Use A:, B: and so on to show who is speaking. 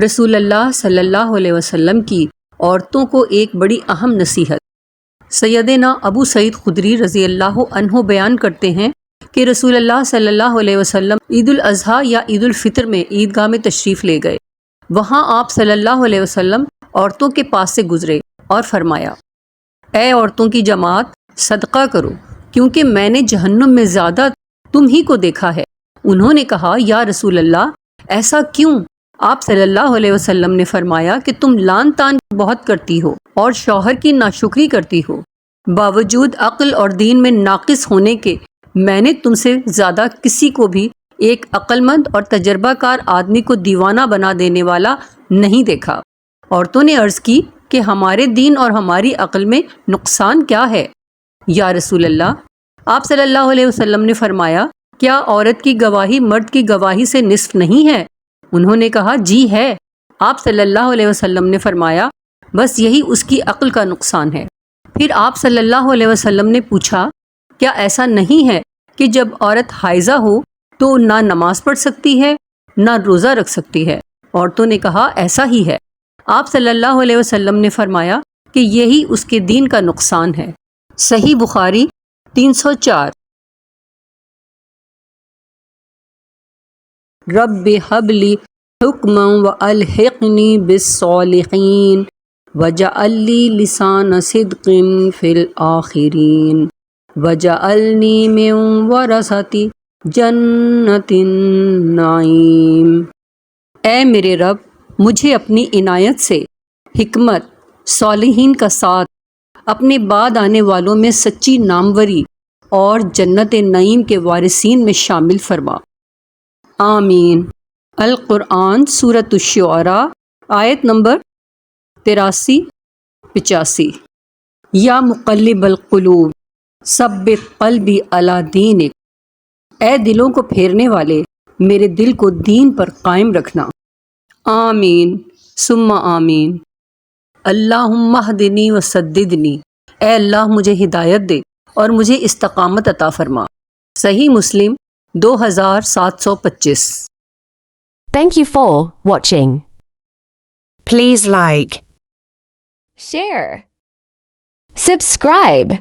A: رسول اللہ صلی اللہ علیہ وسلم کی عورتوں کو ایک بڑی اہم نصیحت۔ سیدنا ابو سعید خدری رضی اللہ عنہ بیان کرتے ہیں کہ رسول اللہ صلی اللہ علیہ وسلم عید الاضحیٰ یا عید الفطر میں عیدگاہ میں تشریف لے گئے۔ وہاں آپ صلی اللہ علیہ وسلم عورتوں کے پاس سے گزرے اور فرمایا، اے عورتوں کی جماعت، صدقہ کرو کیونکہ میں نے جہنم میں زیادہ تم ہی کو دیکھا ہے۔ انہوں نے کہا، یا رسول اللہ، ایسا کیوں؟ آپ صلی اللہ علیہ وسلم نے فرمایا کہ تم لان تان بہت کرتی ہو اور شوہر کی ناشکری کرتی ہو، باوجود عقل اور دین میں ناقص ہونے کے میں نے تم سے زیادہ کسی کو بھی ایک عقل مند اور تجربہ کار آدمی کو دیوانہ بنا دینے والا نہیں دیکھا۔ عورتوں نے عرض کی کہ ہمارے دین اور ہماری عقل میں نقصان کیا ہے یا رسول اللہ؟ آپ صلی اللہ علیہ وسلم نے فرمایا، کیا عورت کی گواہی مرد کی گواہی سے نصف نہیں ہے؟ انہوں نے کہا، جی ہے۔ آپ صلی اللہ علیہ وسلم نے فرمایا، بس یہی اس کی عقل کا نقصان ہے۔ پھر آپ صلی اللہ علیہ وسلم نے پوچھا، کیا ایسا نہیں ہے کہ جب عورت حائضہ ہو تو نہ نماز پڑھ سکتی ہے نہ روزہ رکھ سکتی ہے؟ عورتوں نے کہا، ایسا ہی ہے۔ آپ صلی اللہ علیہ وسلم نے فرمایا کہ یہی اس کے دین کا نقصان ہے۔ صحیح بخاری 304۔ رب ہب لی حکما والحقنی بالصالحین وجعل لی لسان صدق فی الآخرین وجعلنی من ورثۃ جنۃ النعیم۔ اے میرے رب، مجھے اپنی عنایت سے حکمت، صالحین کا ساتھ، اپنے بعد آنے والوں میں سچی ناموری اور جنت نعیم کے وارثین میں شامل فرما۔ آمین۔ القرآن سورۃ الشعراء آیت نمبر 83-85۔ یا مقلب القلوب ثبت قلبی علی دینک، اے دلوں کو پھیرنے والے، میرے دل کو دین پر قائم رکھنا۔ آمین ثم آمین۔ اللہم اہدنی وسددنی، اے اللہ مجھے ہدایت دے اور مجھے استقامت عطا فرما۔ صحیح مسلم 2725۔
B: Thank you for watching. Please like,
C: share,
B: subscribe,